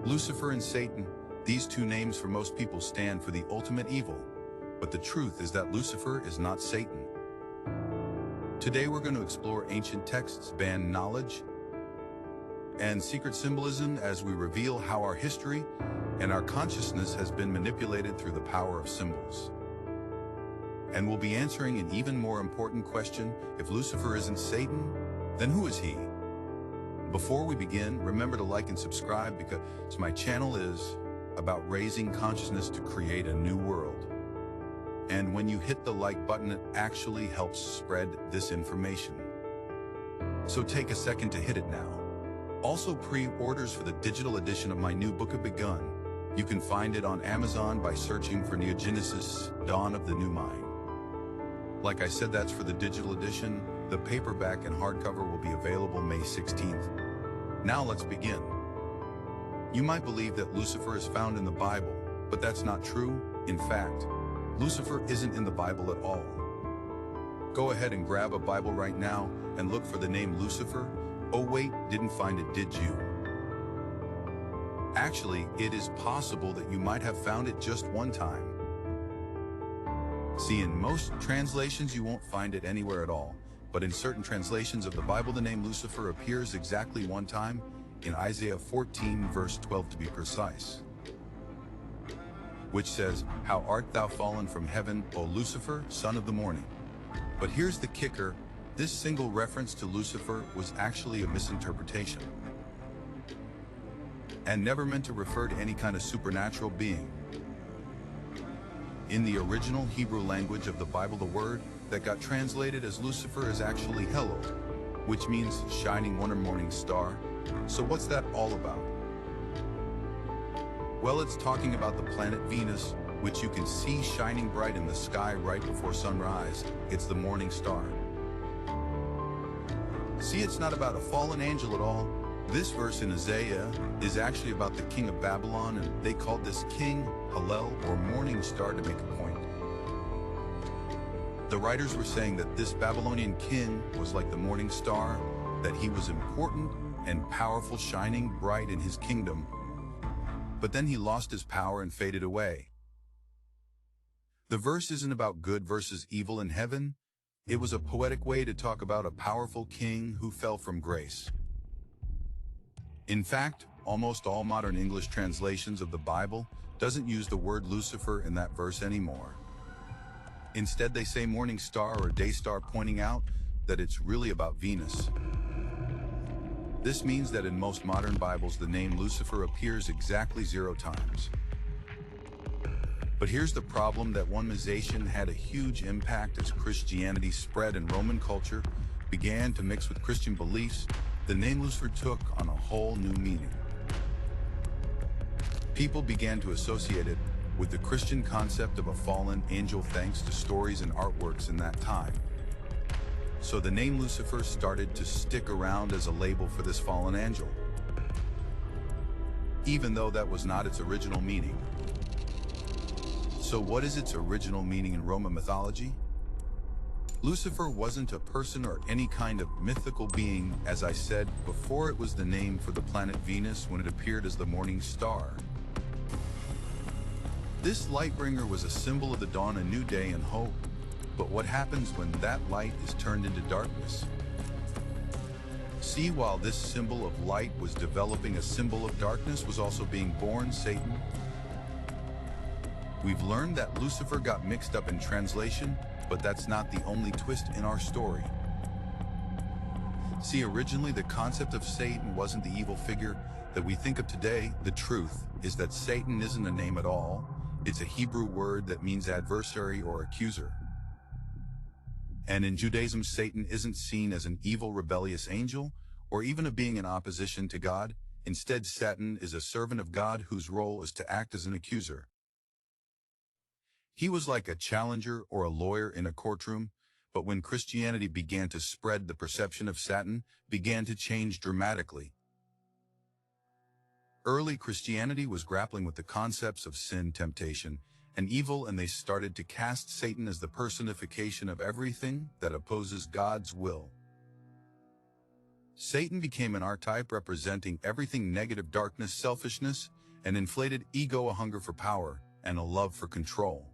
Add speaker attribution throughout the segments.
Speaker 1: Lucifer and Satan, these two names for most people stand for the ultimate evil, but the truth is that Lucifer is not Satan. Today we're going to explore ancient texts, banned knowledge, and secret symbolism as we reveal how our history and our consciousness has been manipulated through the power of symbols. And we'll be answering an even more important question: if Lucifer isn't Satan, then who is he? Before we begin, remember to like and subscribe because my channel is about raising consciousness to create a new world. And when you hit the like button, it actually helps spread this information. So take a second to hit it now. Also, pre-orders for the digital edition of my new book have begun. You can find it on Amazon by searching for Neogenesis, Dawn of the New Mind. Like I said, that's for the digital edition. The paperback and hardcover will be available May 16th. Now let's begin. You might believe that Lucifer is found in the Bible, but that's not true. In fact, Lucifer isn't in the Bible at all. Go ahead and grab a Bible right now and look for the name Lucifer. Oh wait, didn't find it, did you? Actually, it is possible that you might have found it just one time. See, in most translations you won't find it anywhere at all, but in certain translations of the Bible the name Lucifer appears exactly one time, in Isaiah 14 verse 12 to be precise, which says, "How art thou fallen from heaven, O Lucifer, son of the morning." But here's the kicker: this single reference to Lucifer was actually a misinterpretation, and never meant to refer to any kind of supernatural being. In the original Hebrew language of the Bible, the word that got translated as Lucifer is actually Hello, which means shining one or morning star. So what's that all about? Well, it's talking about the planet Venus, which you can see shining bright in the sky right before sunrise. It's the morning star. See, it's not about a fallen angel at all. This verse in Isaiah is actually about the king of Babylon, and they called this king Hallel, or morning star, to make a point. The writers were saying that this Babylonian king was like the morning star, that he was important and powerful, shining bright in his kingdom, but then he lost his power and faded away. The verse isn't about good versus evil in heaven. It was a poetic way to talk about a powerful king who fell from grace. In fact, almost all modern English translations of the Bible doesn't use the word Lucifer in that verse anymore. Instead, they say morning star or day star, pointing out that it's really about Venus. This means that in most modern Bibles, the name Lucifer appears exactly 0 times. But here's the problem: that one mization had a huge impact as Christianity spread and Roman culture began to mix with Christian beliefs. The name Lucifer took on a whole new meaning. People began to associate it with the Christian concept of a fallen angel thanks to stories and artworks in that time. So the name Lucifer started to stick around as a label for this fallen angel, even though that was not its original meaning. So what is its original meaning in Roman mythology? Lucifer wasn't a person or any kind of mythical being. As I said before, it was the name for the planet Venus when it appeared as the morning star. This light bringer was a symbol of the dawn, a new day and hope. But what happens when that light is turned into darkness? See, while this symbol of light was developing, a symbol of darkness was also being born: Satan. We've learned that Lucifer got mixed up in translation, but that's not the only twist in our story. See, originally the concept of Satan wasn't the evil figure that we think of today. The truth is that Satan isn't a name at all. It's a Hebrew word that means adversary or accuser. And in Judaism, Satan isn't seen as an evil, rebellious angel or even a being in opposition to God. Instead, Satan is a servant of God whose role is to act as an accuser. He was like a challenger or a lawyer in a courtroom, but when Christianity began to spread, the perception of Satan began to change dramatically. Early Christianity was grappling with the concepts of sin, temptation, and evil, and they started to cast Satan as the personification of everything that opposes God's will. Satan became an archetype representing everything negative: darkness, selfishness, an inflated ego, a hunger for power, and a love for control.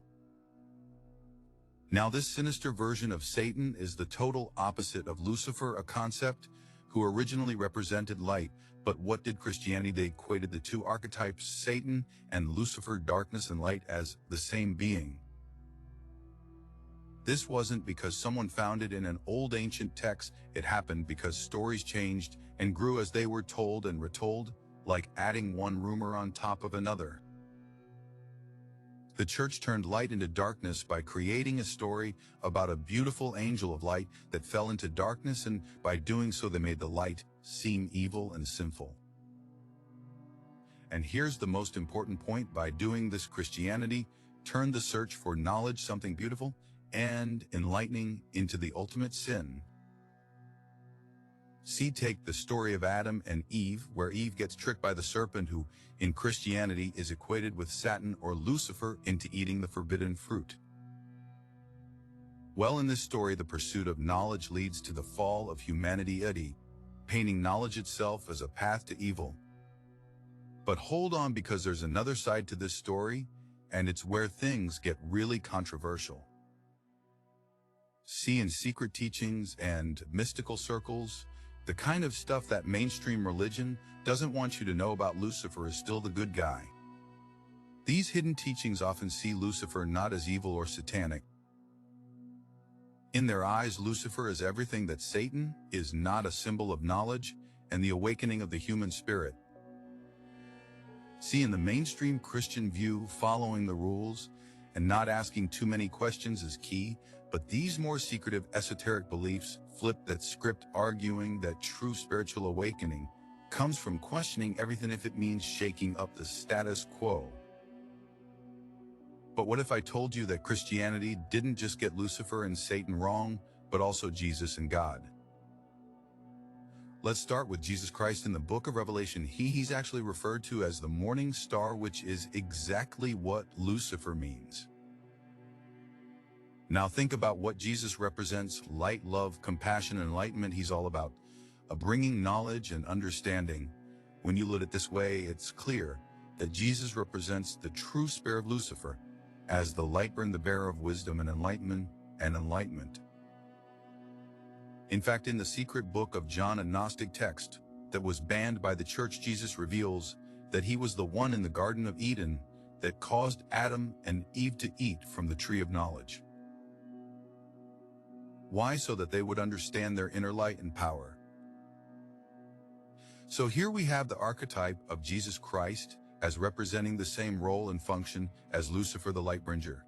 Speaker 1: Now, this sinister version of Satan is the total opposite of Lucifer, a concept who originally represented light. But what did Christianity? They equated the two archetypes, Satan and Lucifer, darkness and light, as the same being. This wasn't because someone found it in an old ancient text. It happened because stories changed and grew as they were told and retold, like adding one rumor on top of another. The church turned light into darkness by creating a story about a beautiful angel of light that fell into darkness, and by doing so they made the light seem evil and sinful. And here's the most important point: by doing this, Christianity turned the search for knowledge, something beautiful and enlightening, into the ultimate sin. See, take the story of Adam and Eve, where Eve gets tricked by the serpent, who in Christianity is equated with Satan or Lucifer, into eating the forbidden fruit. Well, in this story, the pursuit of knowledge leads to the fall of humanity, painting knowledge itself as a path to evil. But hold on, because there's another side to this story, and it's where things get really controversial. See, in secret teachings and mystical circles, the kind of stuff that mainstream religion doesn't want you to know about, Lucifer is still the good guy. These hidden teachings often see Lucifer not as evil or satanic. In their eyes, Lucifer is everything that Satan is not, a symbol of knowledge and the awakening of the human spirit. See, in the mainstream Christian view, following the rules and not asking too many questions is key, but these more secretive, esoteric beliefs flip that script, arguing that true spiritual awakening comes from questioning everything if it means shaking up the status quo. But what if I told you that Christianity didn't just get Lucifer and Satan wrong, but also Jesus and God? Let's start with Jesus Christ. In the book of Revelation, he's actually referred to as the morning star, which is exactly what Lucifer means. Now think about what Jesus represents: light, love, compassion, enlightenment. He's all about bringing knowledge and understanding. When you look at it this way, it's clear that Jesus represents the true spirit of Lucifer as the light burn, the bearer of wisdom and enlightenment. In fact, in the secret book of John, a Gnostic text that was banned by the church, Jesus reveals that he was the one in the Garden of Eden that caused Adam and Eve to eat from the tree of knowledge. Why? So that they would understand their inner light and power. So here we have the archetype of Jesus Christ as representing the same role and function as Lucifer, the light bringer.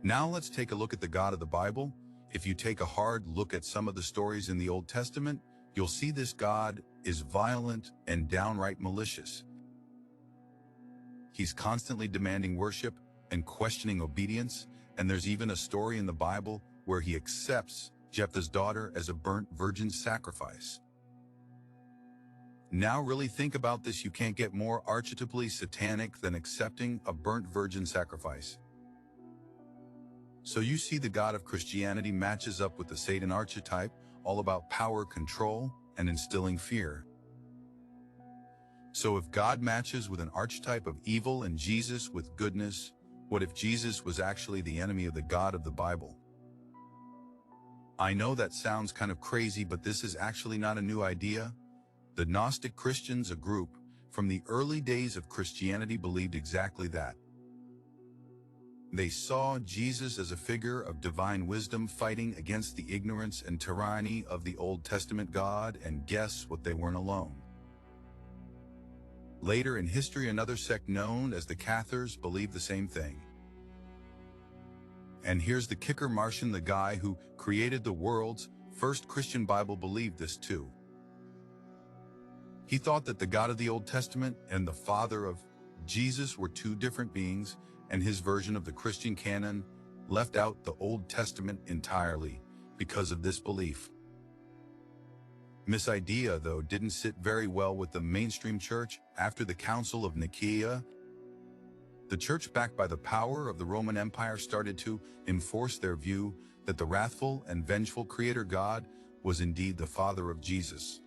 Speaker 1: Now let's take a look at the God of the Bible. If you take a hard look at some of the stories in the Old Testament, you'll see this God is violent and downright malicious. He's constantly demanding worship and questioning obedience. And there's even a story in the Bible where he accepts Jephthah's daughter as a burnt virgin sacrifice. Now really think about this. You can't get more archetypally satanic than accepting a burnt virgin sacrifice. So you see, the God of Christianity matches up with the Satan archetype, all about power, control, and instilling fear. So if God matches with an archetype of evil and Jesus with goodness, what if Jesus was actually the enemy of the God of the Bible? I know that sounds kind of crazy, but this is actually not a new idea. The Gnostic Christians, a group from the early days of Christianity, believed exactly that. They saw Jesus as a figure of divine wisdom fighting against the ignorance and tyranny of the Old Testament God, and guess what? They weren't alone. Later in history, another sect known as the Cathars believed the same thing. And here's the kicker: Marcion, the guy who created the world's first Christian Bible, believed this too. He thought that the God of the Old Testament and the Father of Jesus were two different beings, and his version of the Christian canon left out the Old Testament entirely because of this belief. This idea, though, didn't sit very well with the mainstream church. After the Council of Nicaea, the church, backed by the power of the Roman Empire, started to enforce their view that the wrathful and vengeful Creator God was indeed the Father of Jesus.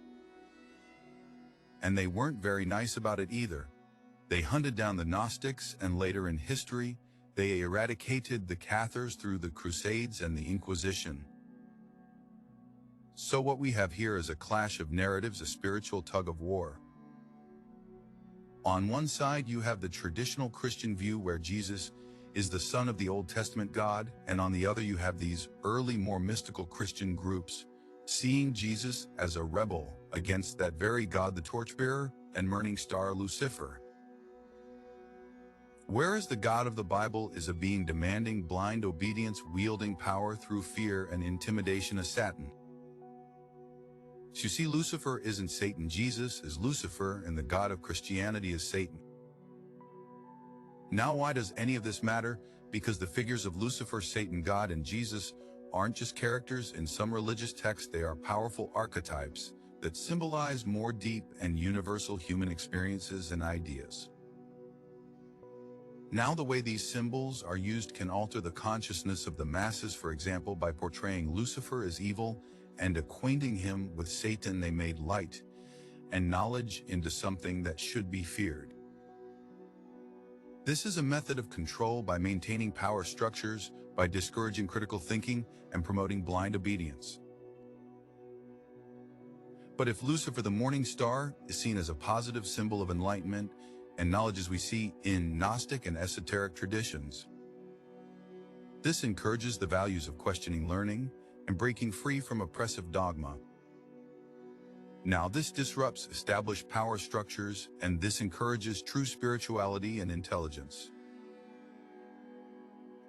Speaker 1: And they weren't very nice about it either. They hunted down the Gnostics, and later in history, they eradicated the Cathars through the Crusades and the Inquisition. So what we have here is a clash of narratives, a spiritual tug-of-war. On one side, you have the traditional Christian view where Jesus is the son of the Old Testament God, and on the other you have these early, more mystical Christian groups, seeing Jesus as a rebel against that very God, the torchbearer and morning star Lucifer. Whereas the God of the Bible is a being demanding blind obedience, wielding power through fear and intimidation, as Satan. So you see, Lucifer isn't Satan. Jesus is Lucifer, and the God of Christianity is Satan. Now, why does any of this matter? Because the figures of Lucifer, Satan, God, and Jesus aren't just characters in some religious text. They are powerful archetypes that symbolize more deep and universal human experiences and ideas. Now, the way these symbols are used can alter the consciousness of the masses. For example, by portraying Lucifer as evil and acquainting him with Satan, they made light and knowledge into something that should be feared. This is a method of control by maintaining power structures, by discouraging critical thinking and promoting blind obedience. But if Lucifer, the morning star, is seen as a positive symbol of enlightenment and knowledge, as we see in Gnostic and esoteric traditions, this encourages the values of questioning, learning, and breaking free from oppressive dogma. Now, this disrupts established power structures, and this encourages true spirituality and intelligence.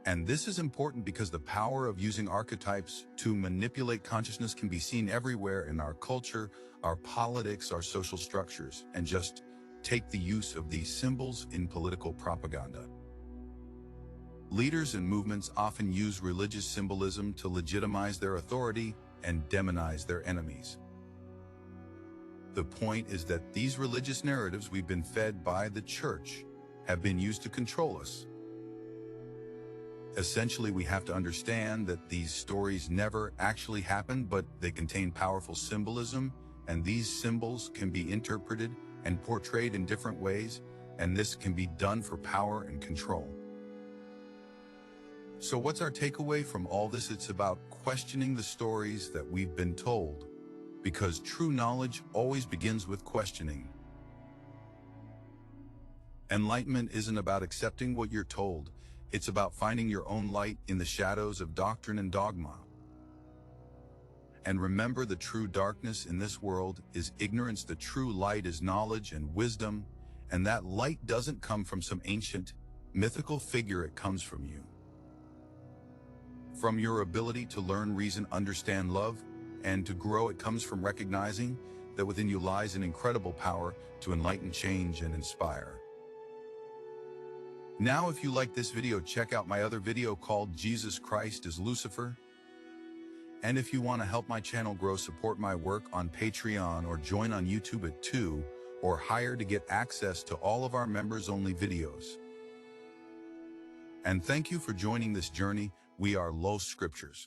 Speaker 1: And this is important because the power of using archetypes to manipulate consciousness can be seen everywhere in our culture, our politics, our social structures, and just take the use of these symbols in political propaganda. Leaders and movements often use religious symbolism to legitimize their authority and demonize their enemies. The point is that these religious narratives we've been fed by the church have been used to control us. Essentially, we have to understand that these stories never actually happened, but they contain powerful symbolism, and these symbols can be interpreted and portrayed in different ways, and this can be done for power and control. So what's our takeaway from all this? It's about questioning the stories that we've been told, because true knowledge always begins with questioning. Enlightenment isn't about accepting what you're told. It's about finding your own light in the shadows of doctrine and dogma. And remember, the true darkness in this world is ignorance. The true light is knowledge and wisdom, and that light doesn't come from some ancient, mythical figure. It comes from you. From your ability to learn, reason, understand, love, and to grow. It comes from recognizing that within you lies an incredible power to enlighten, change, and inspire. Now, if you like this video, check out my other video called Jesus Christ is Lucifer. And if you want to help my channel grow, support my work on Patreon or join on YouTube at 2 or higher to get access to all of our members-only videos. And thank you for joining this journey. We are Los Scriptures.